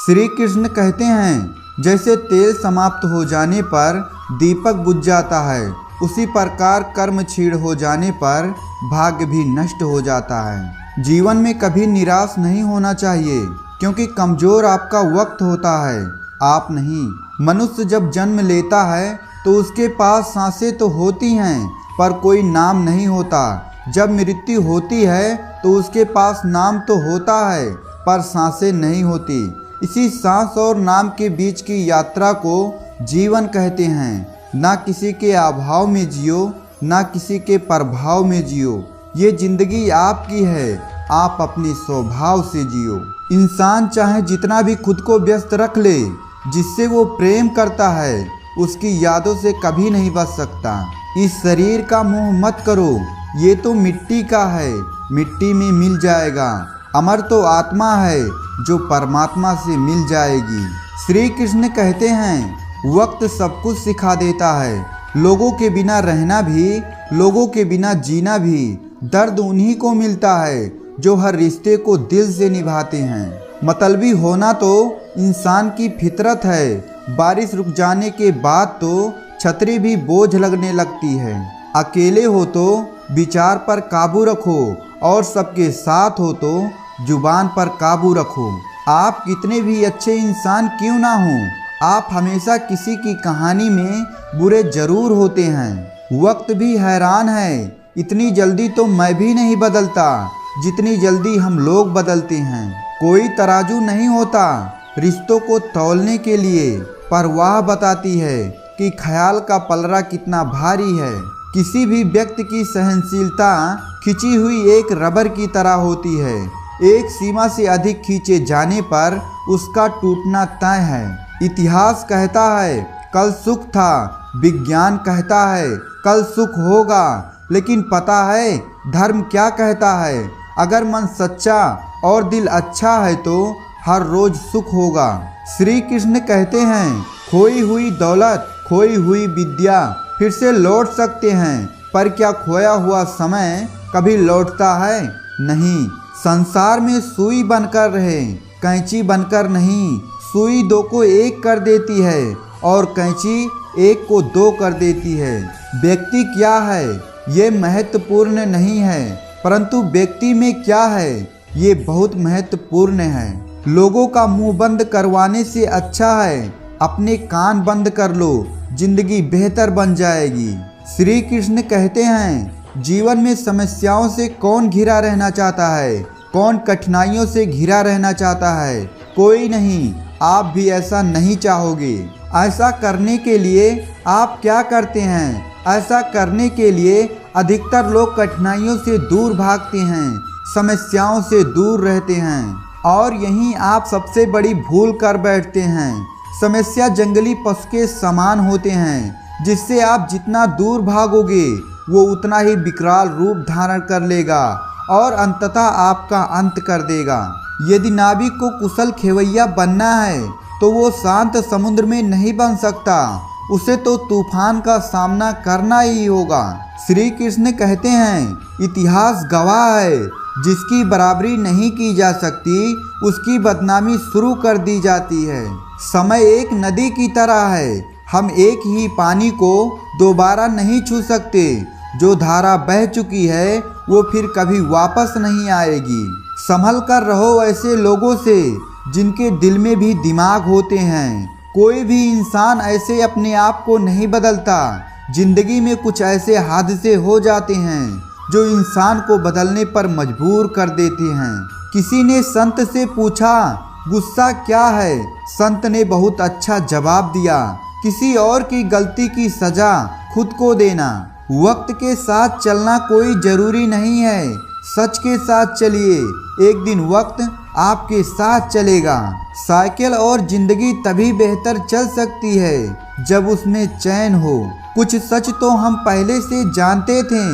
श्री कृष्ण कहते हैं, जैसे तेल समाप्त हो जाने पर दीपक बुझ जाता है, उसी प्रकार कर्म क्षीण हो जाने पर भाग्य भी नष्ट हो जाता है। जीवन में कभी निराश नहीं होना चाहिए, क्योंकि कमजोर आपका वक्त होता है, आप नहीं। मनुष्य जब जन्म लेता है तो उसके पास सांसें तो होती हैं, पर कोई नाम नहीं होता। जब मृत्यु होती है तो उसके पास नाम तो होता है, पर सांसें नहीं होती। इसी सांस और नाम के बीच की यात्रा को जीवन कहते हैं। ना किसी के अभाव में जियो, ना किसी के प्रभाव में जियो। ये जिंदगी आपकी है, आप अपने स्वभाव से जियो। इंसान चाहे जितना भी खुद को व्यस्त रख ले, जिससे वो प्रेम करता है उसकी यादों से कभी नहीं बच सकता। इस शरीर का मोह मत करो, ये तो मिट्टी का है, मिट्टी में मिल जाएगा। अमर तो आत्मा है जो परमात्मा से मिल जाएगी। श्री कृष्ण कहते हैं, वक्त सब कुछ सिखा देता है। लोगों के बिना रहना भी, लोगों के बिना जीना भी। दर्द उन्हीं को मिलता है जो हर रिश्ते को दिल से निभाते हैं। मतलबी होना तो इंसान की फितरत है। बारिश रुक जाने के बाद तो छतरी भी बोझ लगने लगती है। अकेले हो तो विचार पर काबू रखो, और सबके साथ हो तो जुबान पर काबू रखो। आप कितने भी अच्छे इंसान क्यों ना हो, आप हमेशा किसी की कहानी में बुरे जरूर होते हैं। वक्त भी हैरान है, इतनी जल्दी तो मैं भी नहीं बदलता जितनी जल्दी हम लोग बदलते हैं। कोई तराजू नहीं होता रिश्तों को तौलने के लिए, पर वह बताती है कि ख्याल का पलरा कितना भारी है। किसी भी व्यक्ति की सहनशीलता खिंची हुई एक रबर की तरह होती है। एक सीमा से अधिक खींचे जाने पर उसका टूटना तय है। इतिहास कहता है कल सुख था, विज्ञान कहता है कल सुख होगा, लेकिन पता है धर्म क्या कहता है? अगर मन सच्चा और दिल अच्छा है तो हर रोज सुख होगा। श्री कृष्ण कहते हैं, खोई हुई दौलत, खोई हुई विद्या फिर से लौट सकते हैं, पर क्या खोया हुआ समय कभी लौटता है? नहीं। संसार में सुई बनकर रहे, कैंची बनकर नहीं। सुई दो को एक कर देती है और कैंची एक को दो कर देती है। व्यक्ति क्या है ये महत्वपूर्ण नहीं है, परंतु व्यक्ति में क्या है ये बहुत महत्वपूर्ण है। लोगों का मुंह बंद करवाने से अच्छा है अपने कान बंद कर लो, जिंदगी बेहतर बन जाएगी। श्री कृष्ण कहते हैं, जीवन में समस्याओं से कौन घिरा रहना चाहता है? कौन कठिनाइयों से घिरा रहना चाहता है? कोई नहीं। आप भी ऐसा नहीं चाहोगे। ऐसा करने के लिए आप क्या करते हैं? ऐसा करने के लिए अधिकतर लोग कठिनाइयों से दूर भागते हैं, समस्याओं से दूर रहते हैं, और यहीं आप सबसे बड़ी भूल कर बैठते हैं। समस्या जंगली पशु के समान होते हैं, जिससे आप जितना दूर भागोगे वो उतना ही विकराल रूप धारण कर लेगा और अंततः आपका अंत कर देगा। यदि नाविक को कुशल खेवैया बनना है तो वो शांत समुद्र में नहीं बन सकता, उसे तो तूफान का सामना करना ही होगा। श्री कृष्ण कहते हैं, इतिहास गवाह है, जिसकी बराबरी नहीं की जा सकती उसकी बदनामी शुरू कर दी जाती है। समय एक नदी की तरह है, हम एक ही पानी को दोबारा नहीं छू सकते। जो धारा बह चुकी है वो फिर कभी वापस नहीं आएगी। संभल कर रहो ऐसे लोगों से जिनके दिल में भी दिमाग होते हैं। कोई भी इंसान ऐसे अपने आप को नहीं बदलता। जिंदगी में कुछ ऐसे हादसे हो जाते हैं जो इंसान को बदलने पर मजबूर कर देते हैं। किसी ने संत से पूछा, गुस्सा क्या है? संत ने बहुत अच्छा जवाब दिया, किसी और की गलती की सजा खुद को देना। वक्त के साथ चलना कोई जरूरी नहीं है, सच के साथ चलिए, एक दिन वक्त आपके साथ चलेगा। साइकिल और जिंदगी तभी बेहतर चल सकती है जब उसमें चैन हो। कुछ सच तो हम पहले से जानते थे,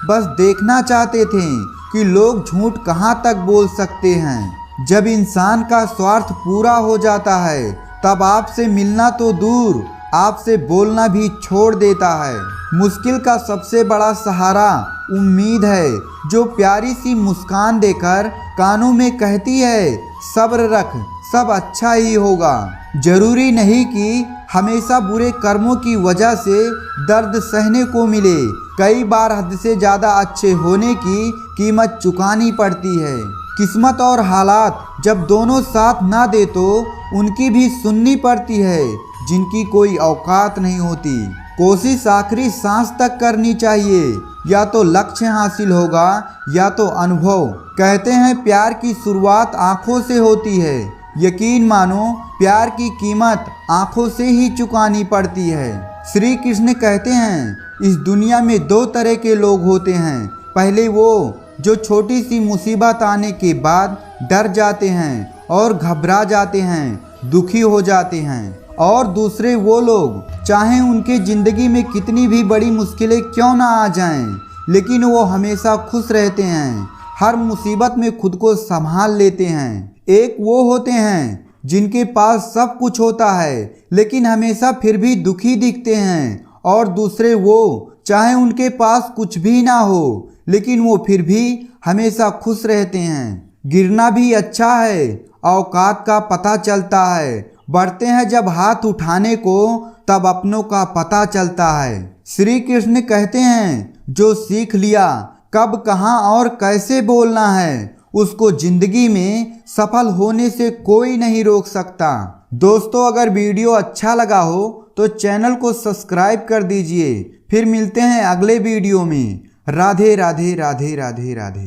बस देखना चाहते थे कि लोग झूठ कहाँ तक बोल सकते हैं। जब इंसान का स्वार्थ पूरा हो जाता है तब आपसे मिलना तो दूर, आपसे बोलना भी छोड़ देता है। मुश्किल का सबसे बड़ा सहारा उम्मीद है, जो प्यारी सी मुस्कान देकर कानों में कहती है, सब्र रख, सब अच्छा ही होगा। जरूरी नहीं कि हमेशा बुरे कर्मों की वजह से दर्द सहने को मिले। कई बार हद से ज़्यादा अच्छे होने की कीमत चुकानी पड़ती है। किस्मत और हालात जब दोनों साथ ना दे तो उनकी भी सुननी पड़ती है, जिनकी कोई औकात नहीं होती। कोशिश आखिरी सांस तक करनी चाहिए, या तो लक्ष्य हासिल होगा या तो अनुभव। कहते हैं प्यार की शुरुआत आंखों से होती है। यकीन मानो प्यार की कीमत आंखों से ही चुकानी पड़ती है। श्री कृष्ण कहते हैं इस दुनिया में दो तरह के लोग होते हैं। पहले वो जो छोटी सी मुसीबत आने के बाद डर जाते हैं और घबरा जाते हैं, दुखी हो जाते हैं। और दूसरे वो लोग चाहे उनके ज़िंदगी में कितनी भी बड़ी मुश्किलें क्यों ना आ जाएं, लेकिन वो हमेशा खुश रहते हैं, हर मुसीबत में खुद को संभाल लेते हैं। एक वो होते हैं जिनके पास सब कुछ होता है लेकिन हमेशा फिर भी दुखी दिखते हैं। और दूसरे वो चाहे उनके पास कुछ भी ना हो लेकिन वो फिर भी हमेशा खुश रहते हैं। गिरना भी अच्छा है, औकात का पता चलता है। बढ़ते हैं जब हाथ उठाने को तब अपनों का पता चलता है। श्री कृष्ण कहते हैं जो सीख लिया कब कहाँ और कैसे बोलना है, उसको जिंदगी में सफल होने से कोई नहीं रोक सकता। दोस्तों अगर वीडियो अच्छा लगा हो तो चैनल को सब्सक्राइब कर दीजिए। फिर मिलते हैं अगले वीडियो में। राधे राधे राधे राधे राधे।